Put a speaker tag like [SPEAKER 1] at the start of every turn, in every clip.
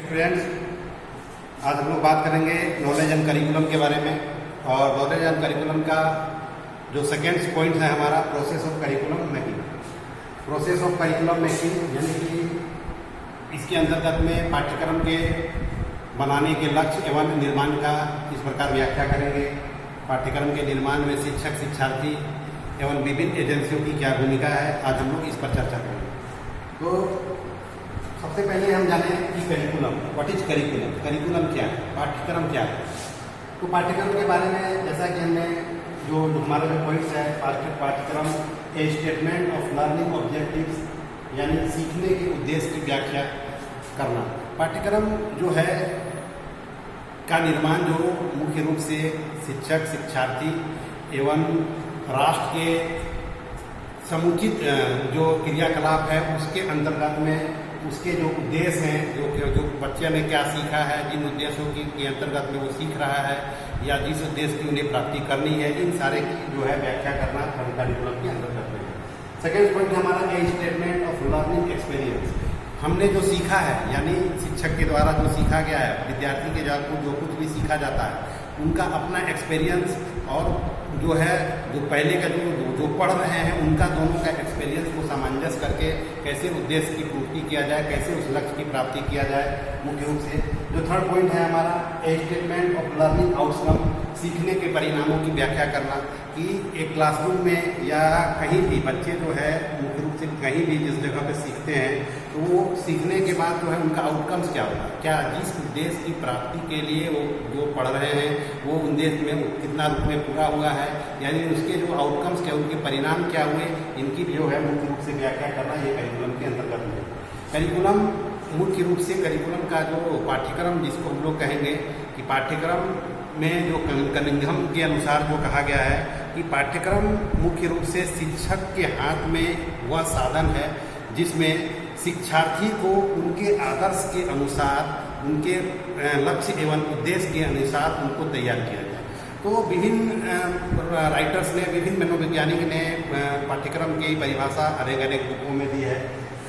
[SPEAKER 1] Students, आज हम लोग बात करेंगे नॉलेज एंड करिकुलम के बारे में। और नॉलेज एंड करिकुलम का जो सेकेंड पॉइंट है हमारा process of curriculum making. Process of curriculum making यानी कि इसके अंतर्गत में पाठ्यक्रम के बनाने के लक्ष्य एवं निर्माण का इस प्रकार व्याख्या करेंगे। पाठ्यक्रम के निर्माण में शिक्षक, शिक्षार्थी एवं विभिन्न एजेंसियों की क्या भूमिका है, आज हम लोग इस पर चर्चा करेंगे। तो सबसे पहले हम जाने कि curriculum, what is curriculum. Curriculum क्या है, पाठ्यक्रम क्या है। तो पाठ्यक्रम के बारे में जैसा कि हमने जो हमारे जो पॉइंट्स है, पाठ्यक्रम ए स्टेटमेंट ऑफ लर्निंग ऑब्जेक्टिव्स यानी सीखने के उद्देश्य की व्याख्या करना। पाठ्यक्रम जो है का निर्माण जो मुख्य रूप से शिक्षक, शिक्षार्थी एवं राष्ट्र के समुचित जो क्रियाकलाप है उसके अंतर्गत में उसके जो उद्देश्य हैं, जो बच्चे ने क्या सीखा है, जिन उद्देश्यों के अंतर्गत में वो सीख रहा है या जिस उद्देश्य की उन्हें प्राप्ति करनी है, इन सारे की जो है व्याख्या करना करिकुलम के अंतर्गत में। सेकेंड पॉइंट हमारा है स्टेटमेंट ऑफ लर्निंग एक्सपीरियंस। हमने जो सीखा है यानी शिक्षक के द्वारा जो सीखा गया है, विद्यार्थी के द्वारा जो कुछ भी सीखा जाता है उनका अपना एक्सपीरियंस और जो है जो पहले का जो पढ़ रहे हैं उनका दोनों का एक्सपीरियंस को सामंजस्य करके कैसे उद्देश्य की पूर्ति किया जाए, कैसे उस लक्ष्य की प्राप्ति किया जाए। मुख्य रूप से जो थर्ड पॉइंट है हमारा ए स्टेटमेंट ऑफ लर्निंग आउटकम, सीखने के परिणामों की व्याख्या करना कि एक क्लासरूम में या कहीं भी बच्चे जो है मुख्य रूप से कहीं भी जिस जगह पे सीखते हैं तो वो सीखने के बाद जो है उनका आउटकम्स क्या होगा, क्या जिस उद्देश्य की प्राप्ति के लिए वो जो पढ़ रहे हैं वो उद्देश्य में कितना रूप में पूरा हुआ है, यानी उसके जो आउटकम्स क्या, उनके परिणाम क्या हुए, इनकी जो है मुख्य रूप से व्याख्या करना ये करिकुलम के अंतर्गत है। करिकुलम मुख्य रूप से करिकुलम का जो पाठ्यक्रम जिसको हम लोग कहेंगे कि पाठ्यक्रम में जो कनिंघम के अनुसार जो कहा गया है कि पाठ्यक्रम मुख्य रूप से शिक्षक के हाथ में वह साधन है जिसमें शिक्षार्थी को उनके आदर्श के अनुसार, उनके लक्ष्य एवं उद्देश्य के अनुसार उनको तैयार किया जाए। तो विभिन्न राइटर्स ने, विभिन्न मनोवैज्ञानिक ने पाठ्यक्रम की परिभाषा अनेक अनेक बुकों में दी है।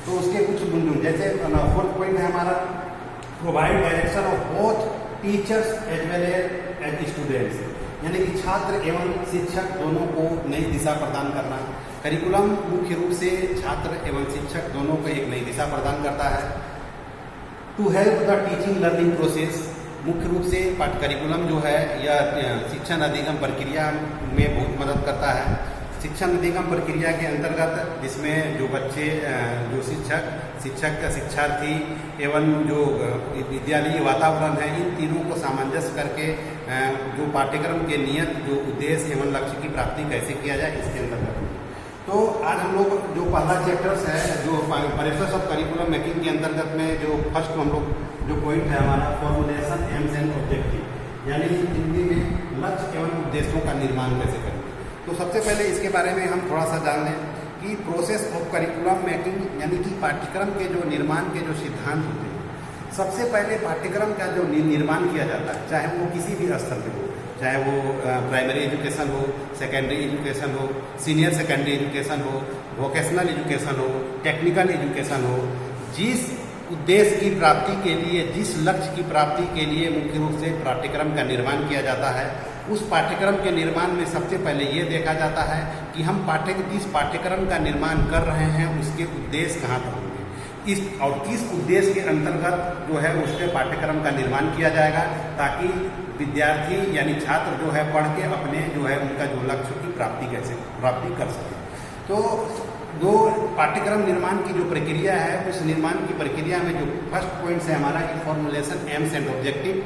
[SPEAKER 1] तो उसके कुछ गुण जैसे फोर्थ पॉइंट है हमारा provide direction of both teachers as well as students, यानी कि छात्र एवं शिक्षक दोनों को नई दिशा प्रदान करना। करिकुलम मुख्य रूप से छात्र एवं शिक्षक दोनों को एक नई दिशा प्रदान करता है। To help the teaching learning process, मुख्य रूप से करिकुलम जो है यह शिक्षण अधिगम प्रक्रिया में बहुत मदद करता है। शिक्षण अधिगम प्रक्रिया के अंतर्गत जिसमें जो बच्चे, जो शिक्षक, शिक्षार्थी एवं जो विद्यालयीय वातावरण है, इन तीनों को सामंजस्य करके जो पाठ्यक्रम के नियत जो उद्देश्य एवं लक्ष्य की प्राप्ति कैसे किया जाए इसके अंतर्गत। तो आज हम लोग जो पहला चैप्टर्स है जो प्रोसेस ऑफ करिकुलम मेकिंग के अंतर्गत में जो फर्स्ट हम लोग जो पॉइंट है हमारा फॉर्मुलेशन एम्स एंड ऑब्जेक्टिव, यानी हिंदी में लक्ष्य एवं उद्देश्यों का निर्माण कैसे करें। तो सबसे पहले इसके बारे में हम थोड़ा सा जान लें कि प्रोसेस ऑफ करिकुलम मेकिंग यानी कि पाठ्यक्रम के जो निर्माण के जो सिद्धांत होते हैं। सबसे पहले पाठ्यक्रम का जो निर्माण किया जाता है, चाहे वो किसी भी स्तर पे हो, चाहे वो प्राइमरी एजुकेशन हो, सेकेंडरी एजुकेशन हो, सीनियर सेकेंडरी एजुकेशन हो, वोकेशनल एजुकेशन हो, टेक्निकल एजुकेशन हो, जिस उद्देश्य की प्राप्ति के लिए, जिस लक्ष्य की प्राप्ति के लिए मुख्य रूप से पाठ्यक्रम का निर्माण किया जाता है, उस पाठ्यक्रम के निर्माण में सबसे पहले ये देखा जाता है कि हम जिस पाठ्यक्रम का निर्माण कर रहे हैं उसके उद्देश्य कहाँ तक होंगे, और किस उद्देश्य के अंतर्गत जो है उसके पाठ्यक्रम का निर्माण किया जाएगा, ताकि विद्यार्थी यानी छात्र जो है पढ़ के अपने जो है उनका जो लक्ष्य की प्राप्ति कर सके। तो जो पाठ्यक्रम निर्माण की जो प्रक्रिया है, उस निर्माण की प्रक्रिया में जो फर्स्ट पॉइंट है हमारा कि फॉर्मुलेशन एम्स एंड ऑब्जेक्टिव,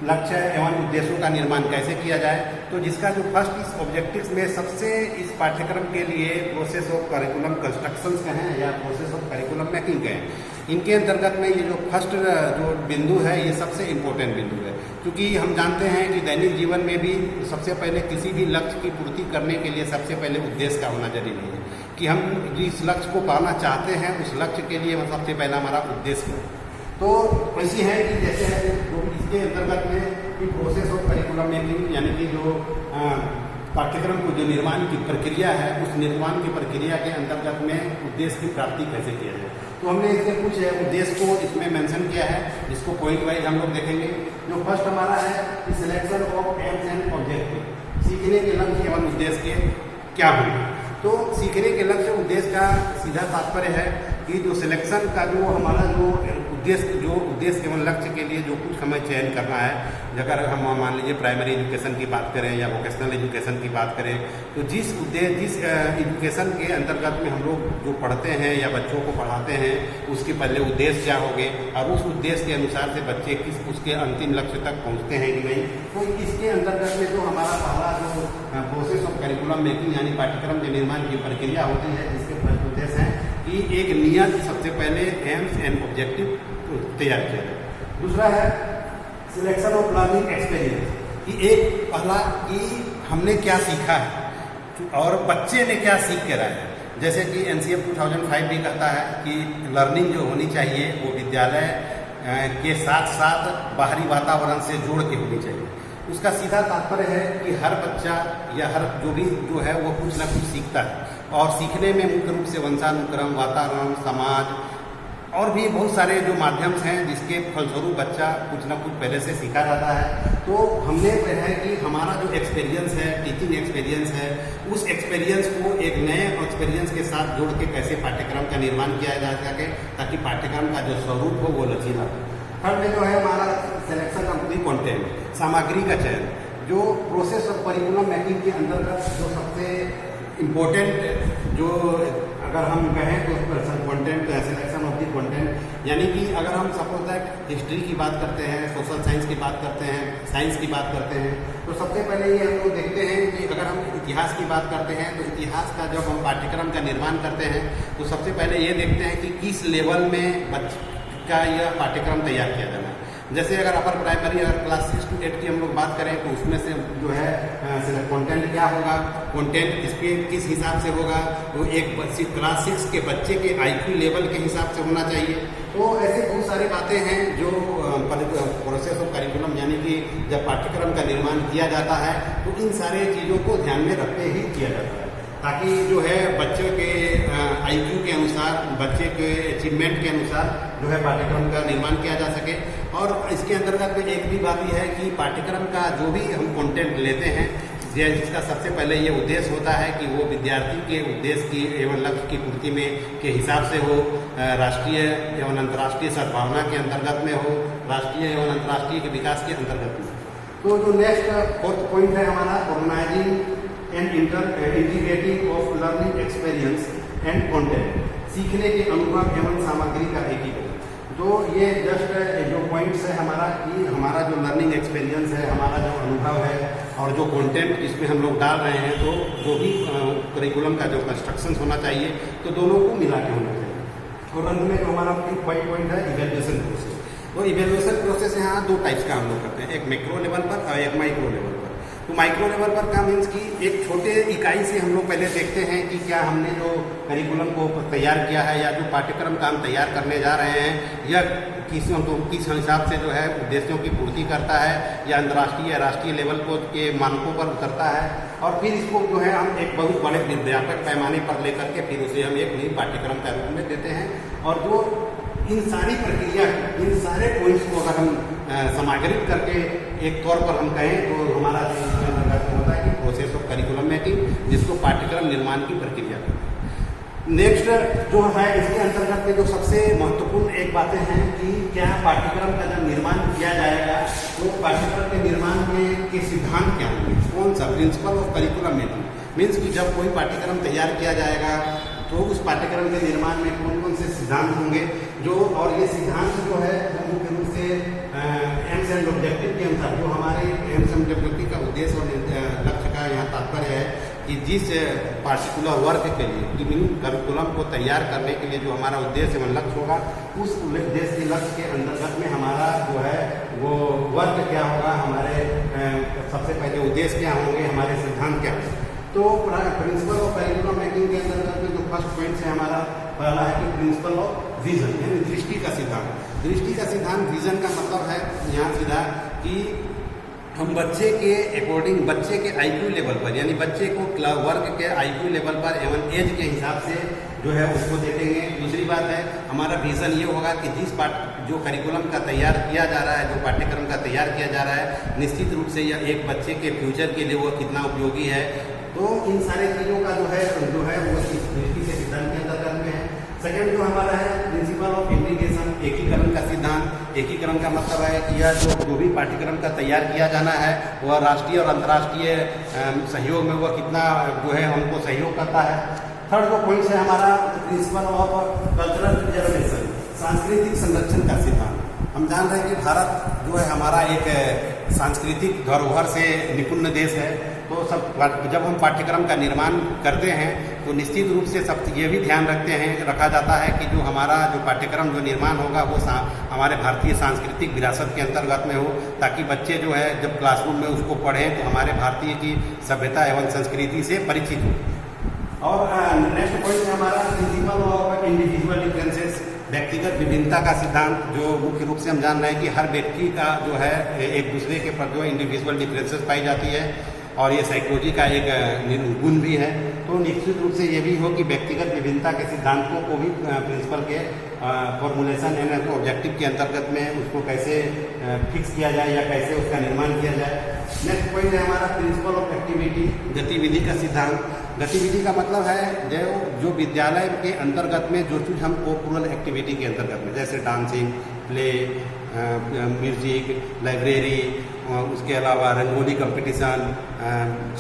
[SPEAKER 1] लक्ष्य एवं उद्देश्यों का निर्माण कैसे किया जाए। तो जिसका जो फर्स्ट इस ऑब्जेक्टिव्स में सबसे इस पाठ्यक्रम के लिए प्रोसेस ऑफ करिकुलम कंस्ट्रक्शन कहें या प्रोसेस ऑफ करिकुलम मेकिंग कहें, इनके अंतर्गत में ये जो फर्स्ट जो बिंदु है ये सबसे इम्पोर्टेंट बिंदु है, क्योंकि हम जानते हैं कि दैनिक जीवन में भी सबसे पहले किसी भी लक्ष्य की पूर्ति करने के लिए सबसे पहले उद्देश्य का होना जरूरी है कि हम जिस लक्ष्य को पाना चाहते हैं उस लक्ष्य के लिए सबसे पहला हमारा उद्देश्य है। तो ऐसी है कि जैसे इसके अंतर्गत में कि प्रोसेस ऑफ करिकुलम मेकिंग यानी कि जो पाठ्यक्रम को जो निर्माण की प्रक्रिया है, उस निर्माण की प्रक्रिया के अंतर्गत में उद्देश्य की प्राप्ति कैसे किया जाए। तो हमने इसके कुछ उद्देश्य को इसमें मेंशन किया है, जिसको पॉइंट वाइज हम लोग देखेंगे। जो फर्स्ट हमारा है कि selection of AIIMS and objective, सीखने के लक्ष्य एवं उद्देश्य के क्या होंगे। तो सीखने के लक्ष्य उद्देश्य का सीधा तात्पर्य है कि जो सिलेक्शन का जो हमारा जो उद्देश्य एवं लक्ष्य के लिए जो कुछ हमें चयन करना है, अगर हम मान लीजिए प्राइमरी एजुकेशन की बात करें या वोकेशनल एजुकेशन की बात करें, तो जिस एजुकेशन के अंतर्गत में हम लोग जो पढ़ते हैं या बच्चों को पढ़ाते हैं, उसके पहले उद्देश्य क्या होंगे और उस उद्देश्य के अनुसार से बच्चे उसके अंतिम लक्ष्य तक पहुँचते हैं कि नहीं। तो इसके अंतर्गत में जो हमारा पहला जो प्रोसेस ऑफ करिकुलम मेकिंग यानी पाठ्यक्रम के निर्माण की प्रक्रिया होती है, इसके फर्स्ट उद्देश्य है कि एक नियत सबसे पहले एम्स एंड ऑब्जेक्टिव तैयार किया जाए। दूसरा है सिलेक्शन ऑफ लर्निंग एक्सपीरियंस, कि एक पहला कि हमने क्या सीखा है और बच्चे ने क्या सीख के रहा है। जैसे कि NCF 2005 भी कहता है कि लर्निंग जो होनी चाहिए वो विद्यालय के साथ साथ बाहरी वातावरण से जोड़ के होनी चाहिए। उसका सीधा तात्पर्य है कि हर बच्चा या हर जो है वो कुछ ना कुछ सीखता है, और सीखने में मुख्य रूप से वंशानुक्रम, वातावरण, समाज और भी बहुत सारे जो माध्यम हैं जिसके फलस्वरूप बच्चा कुछ ना कुछ पहले से सीखा जाता है। तो हमने है कि हमारा जो एक्सपीरियंस है, टीचिंग एक्सपीरियंस है, उस एक्सपीरियंस को एक नए एक्सपीरियंस के साथ जोड़ के कैसे पाठ्यक्रम का निर्माण किया जा सके, ताकि पाठ्यक्रम का जो स्वरूप हो वो लचीला हो। थर्ड में जो है हमारा सिलेक्शन ऑफ द कंटेंट, सामग्री का चयन। जो प्रोसेस ऑफ करिकुलम मेकिंग के अंतर्गत जो सबसे इम्पोर्टेंट जो अगर हम कहें तो content, selection of the content, यानी कि अगर हम सपोज दैट हिस्ट्री की बात करते हैं, सोशल साइंस की बात करते हैं, साइंस की बात करते हैं, तो सबसे पहले ये हम लोग देखते हैं कि अगर हम इतिहास की बात करते हैं तो इतिहास का जब हम पाठ्यक्रम का निर्माण करते हैं तो सबसे पहले ये देखते हैं कि किस लेवल में बच्चे का यह पाठ्यक्रम तैयार किया जाना है। जैसे अगर अपर प्राइमरी अगर क्लास 6 to 8 की हम लोग बात करें तो उसमें से जो है कंटेंट क्या होगा, कंटेंट किस हिसाब से होगा, वो एक क्लास 6 के बच्चे के IQ लेवल के हिसाब से होना चाहिए। तो ऐसे बहुत सारी बातें हैं जो प्रोसेस ऑफ करिकुलम यानी कि जब पाठ्यक्रम का निर्माण किया जाता है तो इन सारे चीज़ों को ध्यान में रखते ही किया जाता है, ताकि जो है बच्चों के IQ के अनुसार, बच्चे के अचीवमेंट के अनुसार जो है पाठ्यक्रम का निर्माण किया जा सके। और इसके अंतर्गत में एक भी बात यह है कि पाठ्यक्रम का जो भी हम कंटेंट लेते हैं, जिसका सबसे पहले ये उद्देश्य होता है कि वो विद्यार्थी के उद्देश्य की एवं लक्ष्य की पूर्ति में के हिसाब से हो, राष्ट्रीय एवं अंतर्राष्ट्रीय सद्भावना के अंतर्गत में हो, राष्ट्रीय एवं अंतर्राष्ट्रीय के विकास के अंतर्गत में। तो जो नेक्स्ट फोर्थ पॉइंट है हमारा organising and integrating of learning experience and content, सीखने के अनुभव एवं सामग्री का एकीकरण। तो ये जस्ट जो पॉइंट्स है हमारा कि हमारा जो लर्निंग एक्सपीरियंस है, हमारा जो अनुभव है और जो कंटेंट इसमें हम लोग डाल रहे हैं, तो जो भी करिकुलम का जो कंस्ट्रक्शन होना चाहिए तो दोनों को मिला के होना चाहिए। और अंत में जो हमारा पॉइंट है इवेल्युएशन प्रोसेस। तो इवेल्युएशन प्रोसेस यहाँ दो टाइप्स का हम लोग करते हैं, एक मैक्रो लेवल पर और एक माइक्रो लेवल पर। तो माइक्रो लेवल पर का मीन्स कि एक छोटे इकाई से हम लोग पहले देखते हैं कि क्या हमने जो करिकुलम को तैयार किया है या जो पाठ्यक्रम का हम तैयार करने जा रहे हैं या किस हिसाब से जो है उद्देश्यों की पूर्ति करता है या अंतर्राष्ट्रीय या राष्ट्रीय लेवल को के मानकों पर उतरता है। और फिर इसको जो है हम एक बहुत बड़े व्यापक पैमाने पर लेकर के फिर उसे हम एक नई पाठ्यक्रम का रूप में देते हैं। और जो इन सारी प्रक्रिया, इन सारे पॉइंट्स को अगर हम समाग्रित करके एक तौर पर हम कहें तो हमारा होता है कि प्रोसेस ऑफ करिकुलम मेकिंग, जिसको पाठ्यक्रम निर्माण की प्रक्रिया है। नेक्स्ट जो है इसके अंतर्गत में जो सबसे महत्वपूर्ण एक बातें हैं कि क्या पाठ्यक्रम का जब निर्माण किया जाएगा तो पाठ्यक्रम के निर्माण में के सिद्धांत क्या होंगे, कौन सा principle of curriculum making. Means कि जब कोई पाठ्यक्रम तैयार किया जाएगा तो उस पाठ्यक्रम के निर्माण में कौन कौन से सिद्धांत होंगे जो, और ये सिद्धांत जो है मुख्य रूप से एम्स एंड ऑब्जेक्टिव के अनुसार जो हमारे एम्स एंड ऑब्जेक्टिव का उद्देश्य और लक्ष्य का यहाँ तात्पर्य है कि जिस पार्टिकुलर वर्क के लिए गिवन करिकुलम को तैयार करने के लिए जो हमारा उद्देश्य एवं लक्ष्य होगा, उस उद्देश्य के लक्ष्य के अंतर्गत में हमारा जो है वो वर्क क्या होगा, हमारे सबसे पहले उद्देश्य क्या होंगे, हमारे सिद्धांत क्या होंगे। तो प्रिंसिपल ऑफ करिकुलम मेकिंग के अंतर्गत में जो फर्स्ट पॉइंट है हमारा पहला है कि प्रिंसिपल ऑफ विजन, यानी दृष्टि का सिद्धांत। दृष्टि का सिद्धांत, विजन का मतलब है यहाँ सीधा कि हम बच्चे के अकॉर्डिंग, बच्चे के IQ लेवल पर, यानी बच्चे को वर्ग के IQ लेवल पर एवं एज के हिसाब से जो है उसको देखेंगे। दूसरी बात है, हमारा विज़न ये होगा कि जो करिकुलम का तैयार किया जा रहा है, जो पाठ्यक्रम का तैयार किया जा रहा है, निश्चित रूप से यह एक बच्चे के फ्यूचर के लिए वो कितना उपयोगी है। तो इन सारी चीज़ों का जो है वो इस दृष्टि से सिद्धांत के अंतर्गत में है। सेकेंड जो हमारा है प्रिंसिपल ऑफ इंटीग्रेशन, एकीकरण का सिद्धांत। एकीकरण का मतलब है कि यह जो भी पाठ्यक्रम का तैयार किया जाना है वह राष्ट्रीय और अंतर्राष्ट्रीय सहयोग में वह कितना जो है हमको सहयोग करता है। थर्ड जो पॉइंट है हमारा प्रिंसिपल ऑफ कल्चरल प्रिजर्वेशन, सांस्कृतिक संरक्षण का सिद्धांत। हम जान रहे हैं कि भारत जो है हमारा एक सांस्कृतिक धरोहर से निपुण देश है। तो जब हम पाठ्यक्रम का निर्माण करते हैं तो निश्चित रूप से सब ये भी ध्यान रखा जाता है कि जो हमारा जो पाठ्यक्रम जो निर्माण होगा वो हमारे भारतीय सांस्कृतिक विरासत के अंतर्गत में हो, ताकि बच्चे जो है जब क्लासरूम में उसको पढ़ें तो हमारे भारतीय की सभ्यता एवं संस्कृति से परिचित हो। और नेक्स्ट पॉइंट है हमारा प्रिंसिपल ऑफ इंडिविजुअल डिफरेंसेस, व्यक्तिगत विभिन्नता का सिद्धांत। जो मुख्य रूप से हम जान रहे हैं कि हर व्यक्ति का जो है एक दूसरे के प्रति जो इंडिविजुअल डिफरेंसेस पाई जाती है और ये साइकोलॉजी का एक गुण भी है। तो निश्चित रूप से ये भी हो कि व्यक्तिगत विभिन्नता के सिद्धांतों को भी प्रिंसिपल के फॉर्मुलेशन एंड ऑब्जेक्टिव के अंतर्गत में उसको कैसे फिक्स किया जाए या कैसे उसका निर्माण किया जाए। नेक्स्ट पॉइंट है हमारा प्रिंसिपल ऑफ एक्टिविटी, गतिविधि का सिद्धांत। गतिविधि का मतलब है जो विद्यालय के अंतर्गत में जो चीज़ हम कोकुलर एक्टिविटी के अंतर्गत में, जैसे डांसिंग, प्ले, म्यूजिक, लाइब्रेरी, उसके अलावा रंगोली कंपटीशन,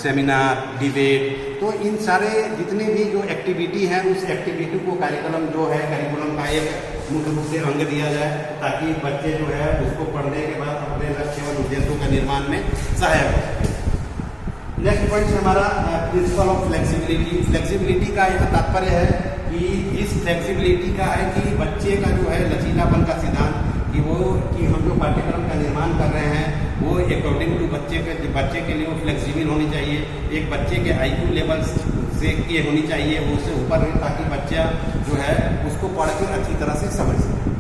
[SPEAKER 1] सेमिनार, डिबेट, तो इन सारे जितने भी जो एक्टिविटी हैं उस एक्टिविटी को करिकुलम का एक मुख्य रूप से अंग दिया जाए, ताकि बच्चे जो है उसको पढ़ने के बाद अपने लक्ष्य और उद्देश्यों के निर्माण में सहायक हो। नेक्स्ट पॉइंट है हमारा प्रिंसिपल ऑफ फ्लेक्सिबिलिटी। फ्लेक्सिबिलिटी का यह तात्पर्य है कि इस फ्लेक्सिबिलिटी का है कि बच्चे का जो है लचीलापन का सिद्धांत, कि हम जो पाठ्यक्रम का निर्माण कर रहे हैं वो अकॉर्डिंग टू बच्चे के लिए वो फ्लेक्सिबल होनी चाहिए। एक बच्चे के IQ लेवल से ये होनी चाहिए, वो उससे ऊपर है, ताकि बच्चा जो है उसको पढ़ के अच्छी तरह से समझ सके।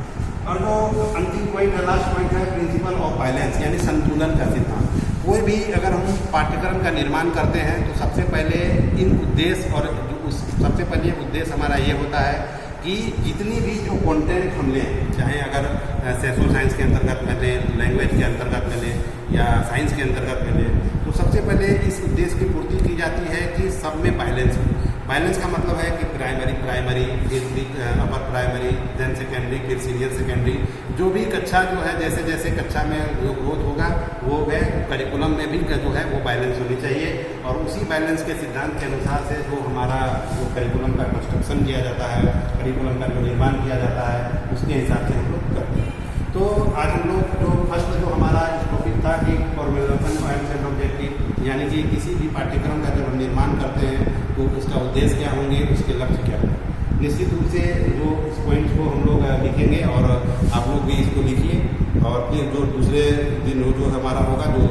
[SPEAKER 1] और जो अंतिम पॉइंट है, लास्ट पॉइंट है प्रिंसिपल ऑफ बैलेंस, यानी संतुलन का सिद्धांत। कोई भी अगर हम पाठ्यक्रम का निर्माण करते हैं तो सबसे पहले इन उद्देश्य और सबसे पहले उद्देश्य हमारा ये होता है कि जितनी भी जो कंटेंट हम लें, चाहे अगर सोशल साइंस के अंतर्गत में लें, लैंग्वेज के अंतर्गत में लें या साइंस के अंतर्गत में लें, तो सबसे पहले इस उद्देश्य की पूर्ति की जाती है कि सब में बैलेंस हो। बैलेंस का मतलब है कि प्राइमरी फिर अपर प्राइमरी, देन सेकेंडरी, फिर सीनियर सेकेंडरी, जो भी कक्षा जो है जैसे जैसे कक्षा में जो ग्रोथ होगा वो वह करिकुलम में भी जो है वो बैलेंस होनी चाहिए। और उसी बैलेंस के सिद्धांत के अनुसार से जो हमारा जो करिकुलम का कंस्ट्रक्शन किया जाता है, करिकुलम का जो निर्माण किया जाता है, उसके हिसाब से हम लोग करते हैं। तो आज हम लोग जो फर्स्ट जो हमारा टॉपिक था कि फॉर्मुलेशन एंड ऑब्जेक्टिव, यानी कि किसी भी पाठ्यक्रम का जब हम निर्माण करते हैं तो उसका उद्देश्य क्या होंगे, उसके लक्ष्य क्या होंगे। निश्चित रूप से जो इस पॉइंट को हम लोग लिखेंगे और आप लोग भी इसको लिखिए, और फिर जो दूसरे दिन जो हमारा होगा जो